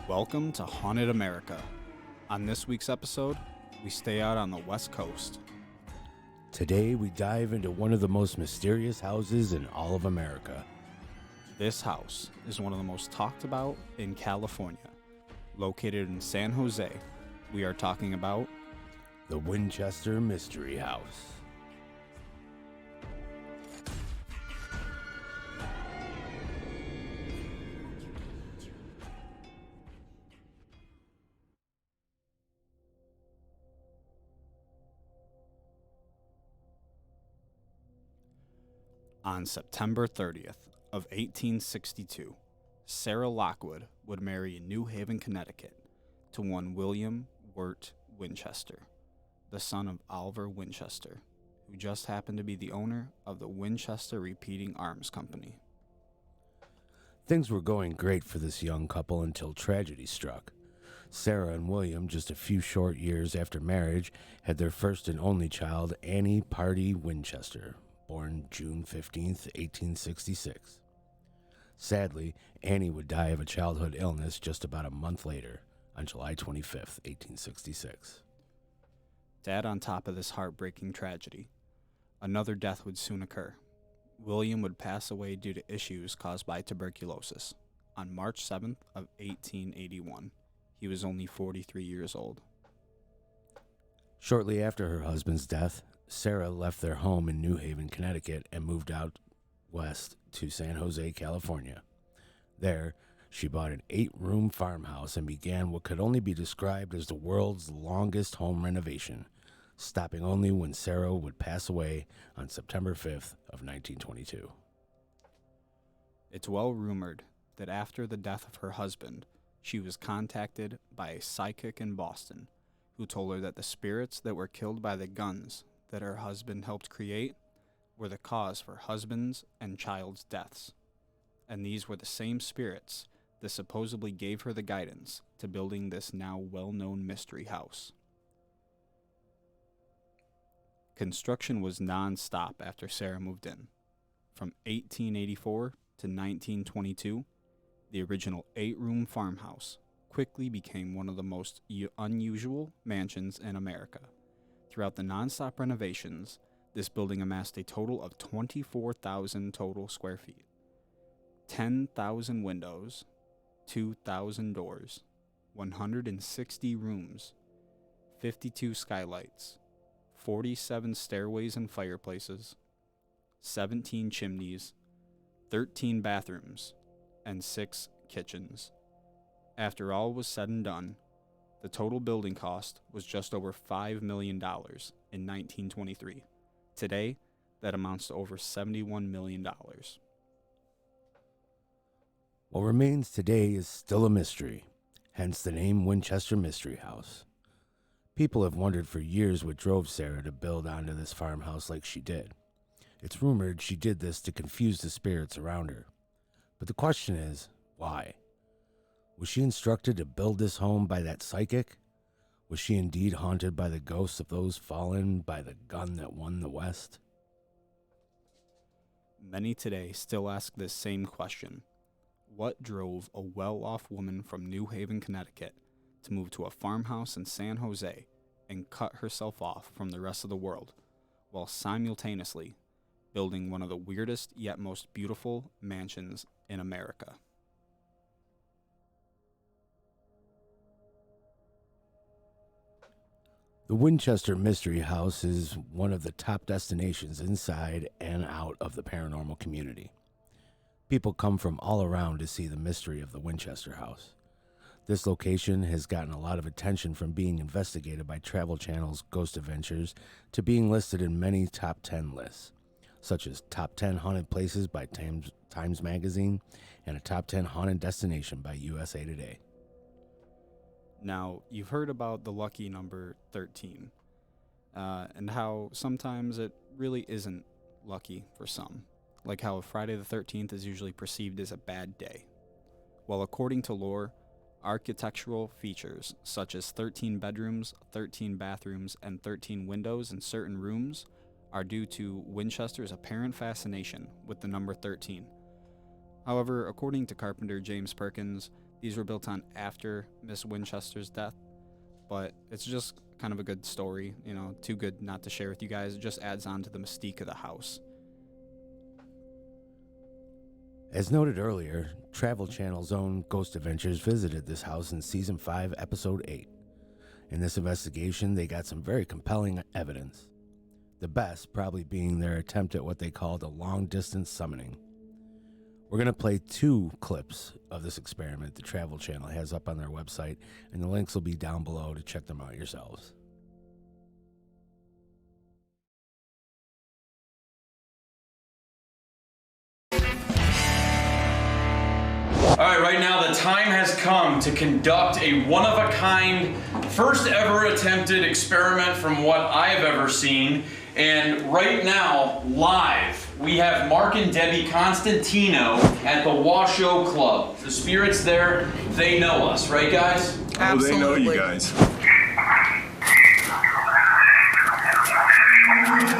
Welcome to Haunted America. On this week's episode, we stay out on the West Coast. Today we dive into one of the most mysterious houses in all of America. This house is one of the most talked about in California. Located in San Jose, we are talking about The Winchester Mystery House. On September 30th of 1862, Sarah Lockwood would marry in New Haven, Connecticut, to one William Wirt Winchester, the son of Oliver Winchester, who just happened to be the owner of the Winchester Repeating Arms Company. Things were going great for this young couple until tragedy struck. Sarah and William, just a few short years after marriage, had their first and only child, Annie Pardee Winchester, born June 15th, 1866. Sadly, Annie would die of a childhood illness just about a month later, on July 25th, 1866. Dad on top of this heartbreaking tragedy. Another death would soon occur. William would pass away due to issues caused by tuberculosis on March 7th of 1881. He was only 43 years old. Shortly after her husband's death, Sarah left their home in New Haven, Connecticut, and moved out west to San Jose, California. There, she bought an 8-room farmhouse and began what could only be described as the world's longest home renovation, stopping only when Sarah would pass away on September 5th of 1922. It's well rumored that after the death of her husband, she was contacted by a psychic in Boston who told her that the spirits that were killed by the guns that her husband helped create were the cause for husband's and child's deaths. And these were the same spirits that supposedly gave her the guidance to building this now well-known mystery house. Construction was non-stop after Sarah moved in. From 1884 to 1922, the original 8-room farmhouse quickly became one of the most unusual mansions in America. Throughout the non-stop renovations, this building amassed a total of 24,000 total square feet, 10,000 windows, 2,000 doors, 160 rooms, 52 skylights, 47 stairways and fireplaces, 17 chimneys, 13 bathrooms, and 6 kitchens. After all was said and done, the total building cost was just over $5 million in 1923. Today, that amounts to over $71 million. What remains today is still a mystery, hence the name Winchester Mystery House. People have wondered for years what drove Sarah to build onto this farmhouse like she did. It's rumored she did this to confuse the spirits around her. But the question is, why? Was she instructed to build this home by that psychic? Was she indeed haunted by the ghosts of those fallen by the gun that won the West? Many today still ask this same question. What drove a well-off woman from New Haven, Connecticut, to move to a farmhouse in San Jose and cut herself off from the rest of the world, while simultaneously building one of the weirdest yet most beautiful mansions in America? The Winchester Mystery House is one of the top destinations inside and out of the paranormal community. People come from all around to see the mystery of the Winchester House. This location has gotten a lot of attention, from being investigated by Travel Channel's Ghost Adventures to being listed in many top 10 lists, such as Top 10 Haunted Places by Times Magazine and a Top 10 Haunted Destination by USA Today. Now, you've heard about the lucky number 13, and how sometimes it really isn't lucky for some, like how Friday the 13th is usually perceived as a bad day. Well, according to lore, architectural features such as 13 bedrooms, 13 bathrooms, and 13 windows in certain rooms are due to Winchester's apparent fascination with the number 13. However, according to carpenter James Perkins, these were built on after Miss Winchester's death, but it's just kind of a good story, you know, too good not to share with you guys. It just adds on to the mystique of the house. As noted earlier, Travel Channel's own Ghost Adventures visited this house in Season 5, Episode 8. In this investigation, they got some very compelling evidence. The best probably being their attempt at what they called a long-distance summoning. We're going to play 2 clips of this experiment the Travel Channel has up on their website, and the links will be down below to check them out yourselves. All right, right now the time has come to conduct a one-of-a-kind, first ever attempted experiment from what I have ever seen. And right now, live, we have Mark and Debbie Constantino at the Washoe Club. The spirits there, they know us, right guys? Absolutely. Oh, they know you guys.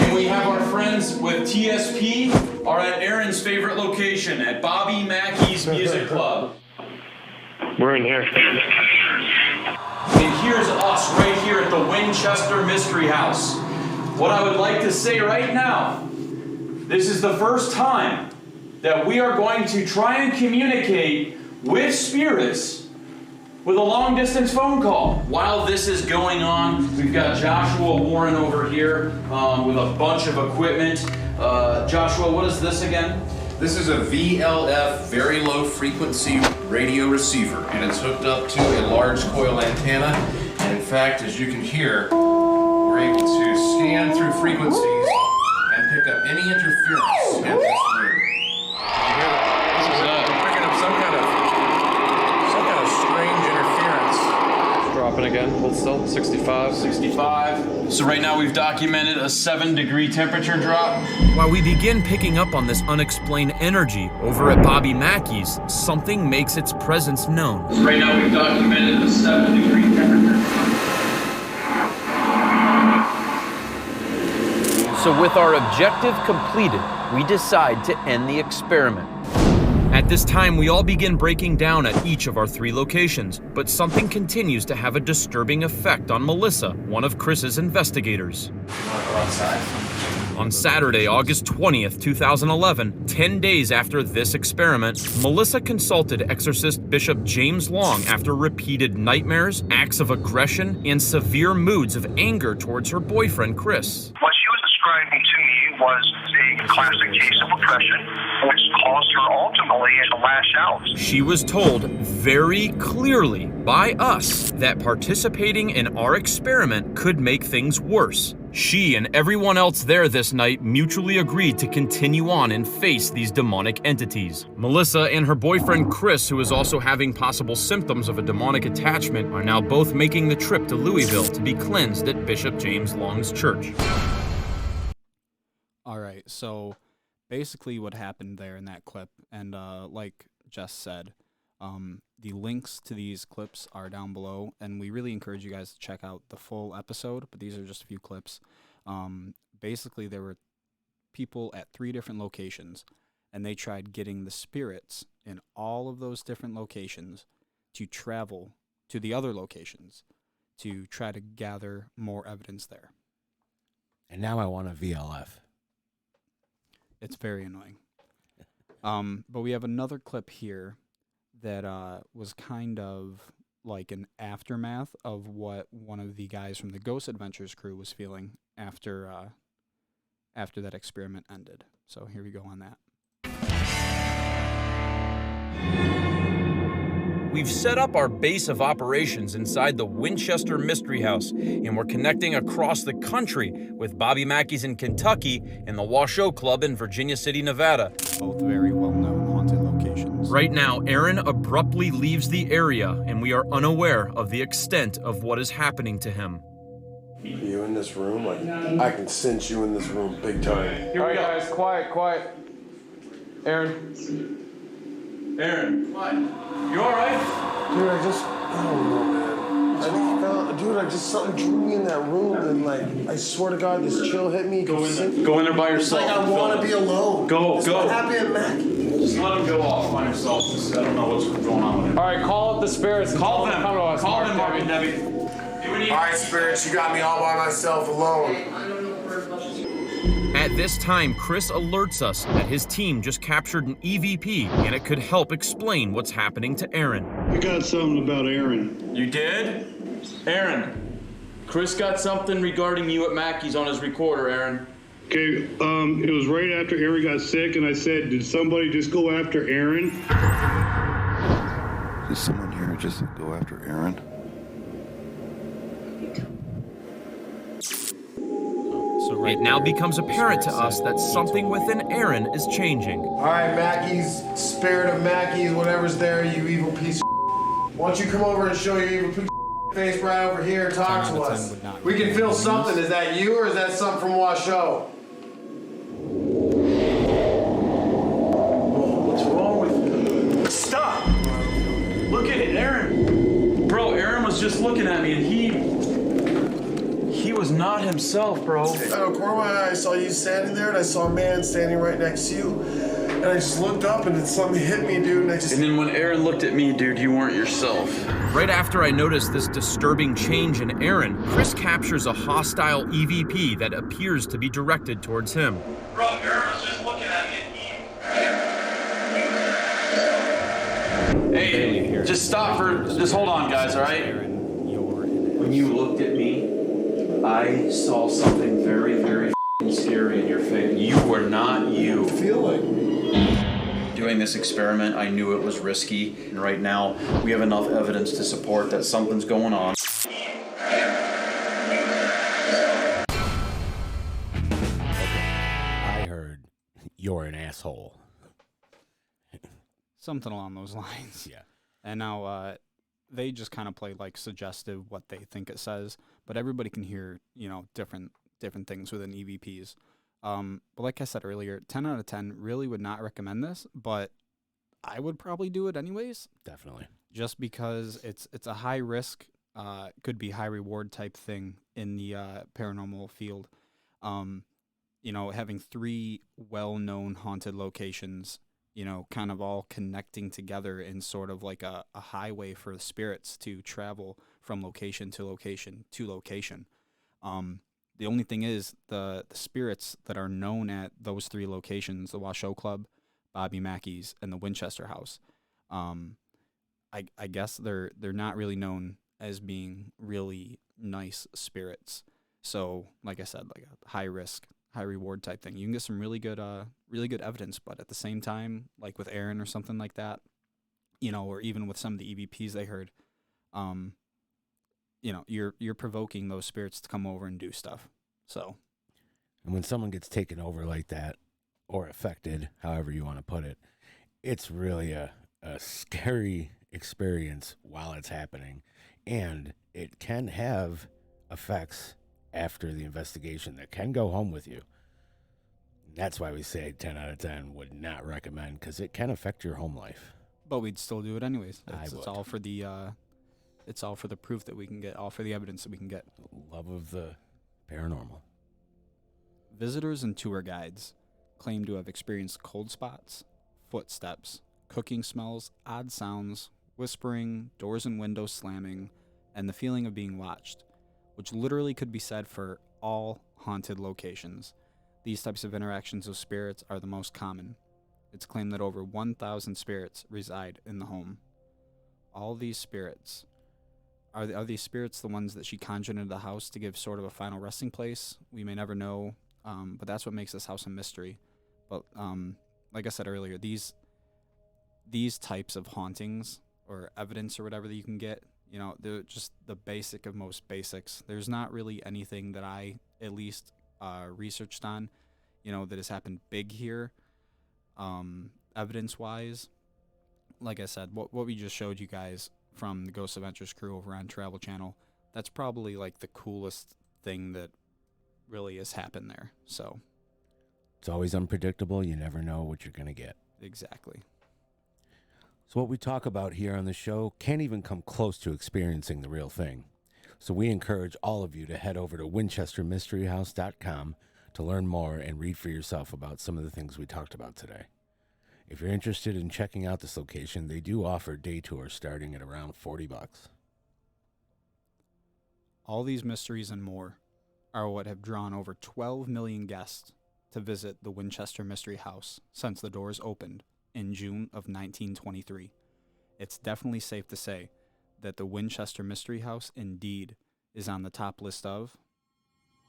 And we have our friends with TSP are at Aaron's favorite location, at Bobby Mackey's Music Club. We're in here. And here's us right here at the Winchester Mystery House. What I would like to say right now, this is the first time that we are going to try and communicate with spirits with a long-distance phone call. While this is going on, we've got Joshua Warren over here with a bunch of equipment. Joshua, what is this again? This is a VLF, very low frequency radio receiver, and it's hooked up to a large coil antenna. And in fact, as you can hear, we're able to scan through frequencies and pick up any interference in this room. This is picking up some kind of strange interference. Dropping again. Hold still. 65. 65. So right now we've documented a 7-degree temperature drop. While we begin picking up on this unexplained energy over at Bobby Mackey's, something makes its presence known. Right now we've documented a 7-degree temperature drop. So with our objective completed, we decide to end the experiment. At this time, we all begin breaking down at each of our 3 locations, but something continues to have a disturbing effect on Melissa, one of Chris's investigators. On Saturday, August 20th, 2011, 10 days after this experiment, Melissa consulted exorcist Bishop James Long after repeated nightmares, acts of aggression, and severe moods of anger towards her boyfriend, Chris. What she was describing to me was a classic case of oppression, which caused her ultimately to lash out. She was told very clearly by us that participating in our experiment could make things worse. She and everyone else there this night mutually agreed to continue on and face these demonic entities. Melissa and her boyfriend Chris, who is also having possible symptoms of a demonic attachment, are now both making the trip to Louisville to be cleansed at Bishop James Long's church. All right, so basically what happened there in that clip, and like Jess said, the links to these clips are down below, and we really encourage you guys to check out the full episode, but these are just a few clips. Basically, there were people at 3 different locations, and they tried getting the spirits in all of those different locations to travel to the other locations to try to gather more evidence there. And now I want a VLF. It's very annoying. But we have another clip here that was kind of like an aftermath of what one of the guys from the Ghost Adventures crew was feeling after that experiment ended. So here we go on that. We've set up our base of operations inside the Winchester Mystery House, and we're connecting across the country with Bobby Mackey's in Kentucky and the Washoe Club in Virginia City, Nevada. Both very well-known haunted locations. Right now, Aaron abruptly leaves the area, and we are unaware of the extent of what is happening to him. Are you in this room? Like, I can sense you in this room big time. All right, guys, quiet. Aaron. What? You all right? Dude, I don't know, man. Something drew me in that room, and like, I swear to God, this chill hit me. Go in there by yourself. It's like I want to be alone. Go. What happened at Mac? Just let him go off by himself. I don't know what's going on with him. All right, call up the spirits. Call them. Come to us. Call them, Mark and Debbie. All right, spirits, you got me all by myself alone. At this time, Chris alerts us that his team just captured an EVP and it could help explain what's happening to Aaron. I got something about Aaron. You did? Aaron, Chris got something regarding you at Mackey's on his recorder, Aaron. Okay, it was right after Aaron got sick, and I said, did somebody just go after Aaron? Did someone here just go after Aaron? It now becomes apparent to us that something within Aaron is changing. All right, Mackey's, spirit of Mackey's, whatever's there, you evil piece of why don't you come over and show your evil piece of face right over here and talk to us? We can feel something. Is that you or is that something from Washoe? What's wrong with you? Stop! Look at it, Aaron. Bro, Aaron was just looking at me and he was not himself, bro. Out of the corner of my eye, I saw you standing there and I saw a man standing right next to you. And I just looked up and then something hit me, dude. And then when Aaron looked at me, dude, you weren't yourself. Right after I notice this disturbing change in Aaron, Chris captures a hostile EVP that appears to be directed towards him. Bro, Aaron was just looking at me and Hey, just stop just hold on, guys, all right? When you looked at me, I saw something very, very scary in your face. You were not you. I feel like doing this experiment, I knew it was risky, and right now we have enough evidence to support that something's going on. I heard you're an asshole. Something along those lines. Yeah. And now they just kind of play like suggestive what they think it says, but everybody can hear, different things within EVPs. But like I said earlier, 10 out of 10 really would not recommend this, but I would probably do it anyways. Definitely. Just because it's a high risk, could be high reward type thing in the paranormal field. Having 3 well-known haunted locations, kind of all connecting together in sort of like a highway for the spirits to travel from location to location to location. The only thing is the spirits that are known at those 3 locations, the Washoe Club, Bobby Mackey's, and the Winchester House, I guess they're not really known as being really nice spirits. So, like I said, like a high risk, high reward type thing. You can get some really good evidence, but at the same time, like with Aaron or something like that, or even with some of the EVPs they heard, you're provoking those spirits to come over and do stuff. So, and when someone gets taken over like that, or affected, however you want to put it, it's really a scary experience while it's happening, and it can have effects after the investigation that can go home with you. That's why we say 10 out of 10 would not recommend, because it can affect your home life. But we'd still do it anyways. It's all for the it's all for the proof that we can get, all for the evidence that we can get. Love of the paranormal. Visitors and tour guides claim to have experienced cold spots, footsteps, cooking smells, odd sounds, whispering, doors and windows slamming, and the feeling of being watched, which literally could be said for all haunted locations. These types of interactions with spirits are the most common. It's claimed that over 1,000 spirits reside in the home. All these spirits, are these spirits the ones that she conjured into the house to give sort of a final resting place? We may never know, but that's what makes this house a mystery. But like I said earlier, these types of hauntings or evidence or whatever that you can get, they're just the basic of most basics. There's not really anything that I at least researched on, that has happened big here, evidence-wise. Like I said, what we just showed you guys from the Ghost Adventures crew over on Travel Channel, that's probably like the coolest thing that really has happened there. So it's always unpredictable. You never know what you're going to get. Exactly. So what we talk about here on the show can't even come close to experiencing the real thing. So we encourage all of you to head over to WinchesterMysteryHouse.com to learn more and read for yourself about some of the things we talked about today. If you're interested in checking out this location, they do offer day tours starting at around $40. All these mysteries and more are what have drawn over 12 million guests to visit the Winchester Mystery House since the doors opened in June of 1923. It's definitely safe to say that the Winchester Mystery House indeed is on the top list of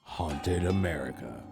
Haunted America.